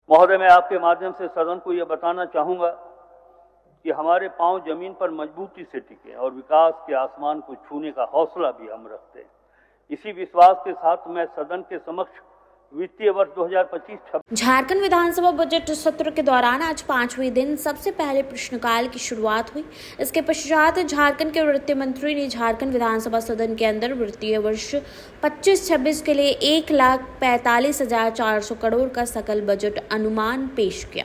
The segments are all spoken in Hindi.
महोदय, मैं आपके माध्यम से सदन को यह बताना चाहूंगा कि हमारे पांव जमीन पर मजबूती से टिके और विकास के आसमान को छूने का हौसला भी हम रखते हैं। इसी विश्वास के साथ मैं सदन के समक्ष वित्तीय वर्ष 2025-26 झारखंड विधानसभा बजट सत्र के दौरान आज 5वें दिन सबसे पहले प्रश्नकाल की शुरुआत हुई। इसके पश्चात झारखंड के वित्त मंत्री ने झारखंड विधानसभा सदन के अंदर वित्तीय वर्ष 25-26 के लिए 1,45,400 करोड़ का सकल बजट अनुमान पेश किया।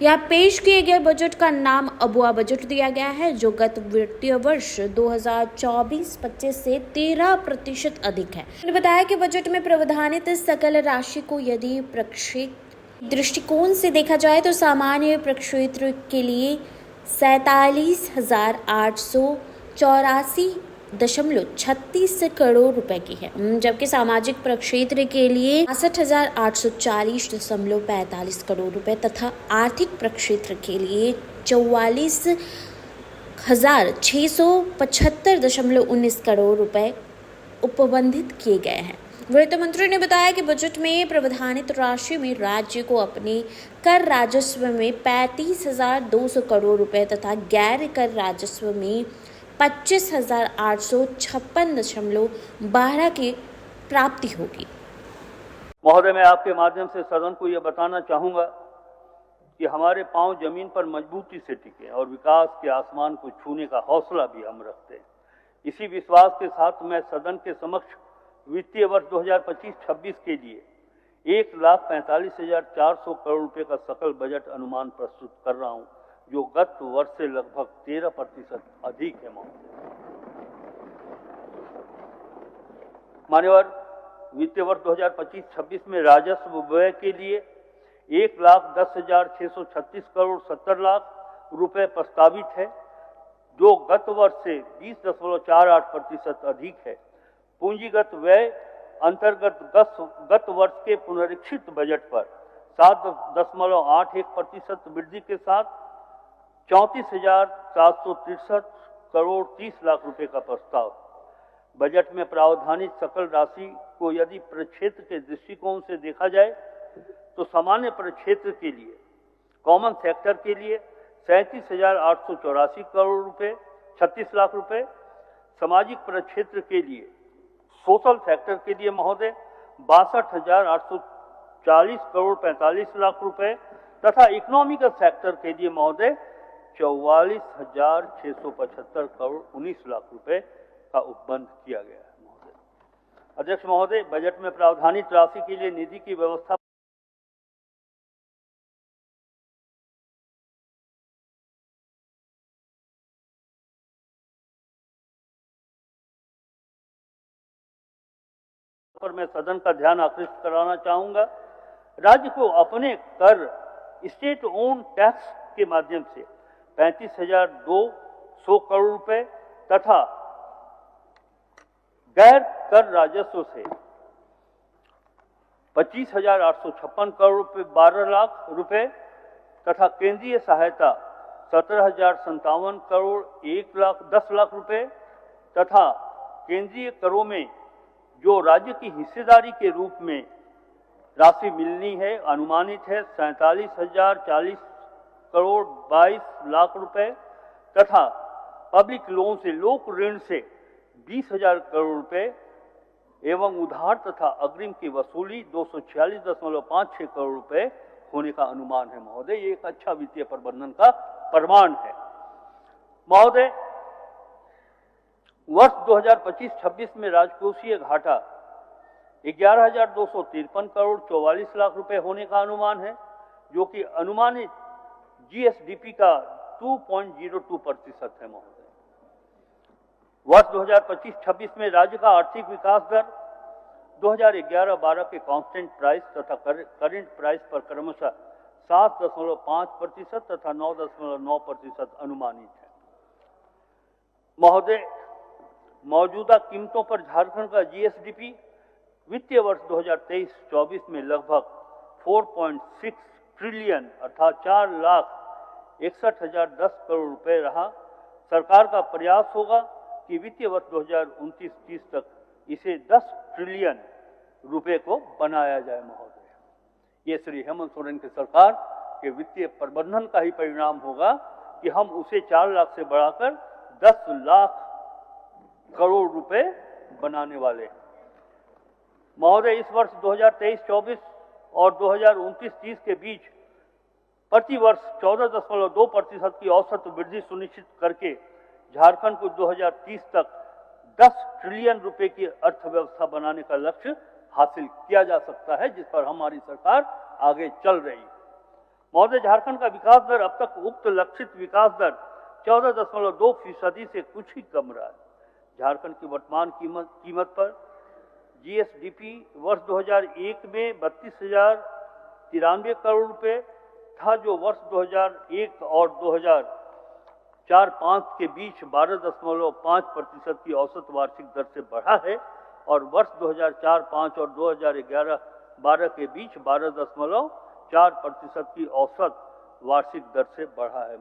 यह पेश किए गए बजट का नाम अबुआ बजट दिया गया है, जो गत वित्तीय वर्ष 2024-25 से 13% अधिक है। उन्होंने बताया कि बजट में प्रावधानित सकल राशि को यदि प्रक्षेत्र दृष्टिकोण से देखा जाए तो सामान्य प्रक्षेत्र के लिए 47,884.36 करोड़ रुपए की है, जबकि सामाजिक प्रक्षेत्र के लिए 62,840.45 करोड़ रुपए तथा आर्थिक प्रक्षेत्र के लिए 44,675.19 करोड़ रुपए उपबंधित किए गए हैं। वित्त मंत्री ने बताया कि बजट में प्रावधानित राशि में राज्य को अपने कर राजस्व में 35,200 करोड़ रुपए तथा गैर कर राजस्व में 25,856.12 की प्राप्ति होगी। महोदय, मैं आपके माध्यम से सदन को यह बताना चाहूंगा कि हमारे पांव जमीन पर मजबूती से टिके और विकास के आसमान को छूने का हौसला भी हम रखते हैं। इसी विश्वास के साथ मैं सदन के समक्ष वित्तीय वर्ष 2025-26 के लिए 1,45,400 करोड़ रुपए का सकल बजट अनुमान प्रस्तुत कर रहा हूं, जो गत वर्ष से लगभग 13% अधिक है। मान्यवर, वित्तीय वर्ष 2025-26 में राजस्व व्यय के लिए 1,10,636 करोड़ 70 लाख रुपए प्रस्तावित है, जो गत वर्ष से 20.48% अधिक है। पूंजीगत व्यय अंतर्गत गत वर्ष के पुनरीक्षित बजट पर 7.81% वृद्धि के साथ 34,763 करोड़ 30 लाख रुपए का प्रस्ताव। बजट में प्रावधानित सकल राशि को यदि प्रक्षेत्र के दृष्टिकोण से देखा जाए तो सामान्य प्रक्षेत्र के लिए, कॉमन सेक्टर के लिए 37,884 करोड़ रुपए 36 लाख रुपए, सामाजिक प्रक्षेत्र के लिए, सोशल सेक्टर के लिए महोदय 62,840 करोड़ 45 लाख रुपए तथा इकोनॉमिकल सेक्टर के लिए महोदय 44,675 करोड़ 19 लाख रुपए का उपबंध किया गया है। महोदय अध्यक्ष महोदय, बजट में प्रावधानित राशि के लिए निधि की व्यवस्था पर मैं सदन का ध्यान आकृष्ट कराना चाहूंगा। राज्य को अपने कर स्टेट ओन टैक्स के माध्यम से 35,200 करोड़ रुपए तथा गैर कर राजस्व से 25,856 करोड़ रुपए 12 लाख रुपए तथा केंद्रीय सहायता 17,057 करोड़ 1,10 लाख रुपए तथा केंद्रीय करों में जो राज्य की हिस्सेदारी के रूप में राशि मिलनी है अनुमानित है 47,040 करोड़ 22 लाख रुपए तथा पब्लिक लोन से, लोक ऋण से 20,000 करोड़ रुपए एवं उधार तथा अग्रिम की वसूली 246.56 करोड़ रुपए होने का अनुमान है। महोदय, ये एक अच्छा वित्तीय प्रबंधन का प्रमाण है। महोदय, वर्ष 2025-26 में राजकोषीय घाटा 11,253 करोड़ 44 लाख रुपए होने का अनुमान है, जो कि अनुमानित जीएसडीपी का 2.02% है। महोदय, वर्ष 2025-26 में राज्य का आर्थिक विकास दर 2011-12 के कांस्टेंट प्राइस तथा करेंट प्राइस पर क्रमशः 7.5% तथा 9.9% अनुमानित है। महोदय, मौजूदा कीमतों पर झारखंड का जीएसडीपी वित्तीय वर्ष 2023-24 में लगभग 4.6 ट्रिलियन अर्थात 4,61,010 करोड़ रुपए रहा। सरकार का प्रयास होगा कि वित्तीय वर्ष 2029-30 तक इसे 10 ट्रिलियन रुपए को बनाया जाए। महोदय, ये श्री हेमंत सोरेन की सरकार के वित्तीय प्रबंधन का ही परिणाम होगा कि हम उसे 4 लाख से बढ़ाकर 10 लाख करोड़ रुपए बनाने वाले हैं। महोदय, इस वर्ष 2023-24 और 2029-30 के बीच प्रति वर्ष 14.2% की औसत वृद्धि सुनिश्चित करके झारखंड को 2030 तक 10 ट्रिलियन रुपए की अर्थव्यवस्था बनाने का लक्ष्य हासिल किया जा सकता है, जिस पर हमारी सरकार आगे चल रही है। महोदय, झारखंड का विकास दर अब तक उक्त लक्षित विकास दर 14.2% से कुछ ही कम रहा है। झारखंड की वर्तमान कीमत पर जीएसडीपी वर्ष 2001 में 32,093 करोड़ रुपए था, जो वर्ष 2001 और 2004-05 के बीच 12.5% की औसत वार्षिक दर से बढ़ा है और वर्ष 2004-05 और 2011-12 के बीच 12.4% की औसत वार्षिक दर से बढ़ा है।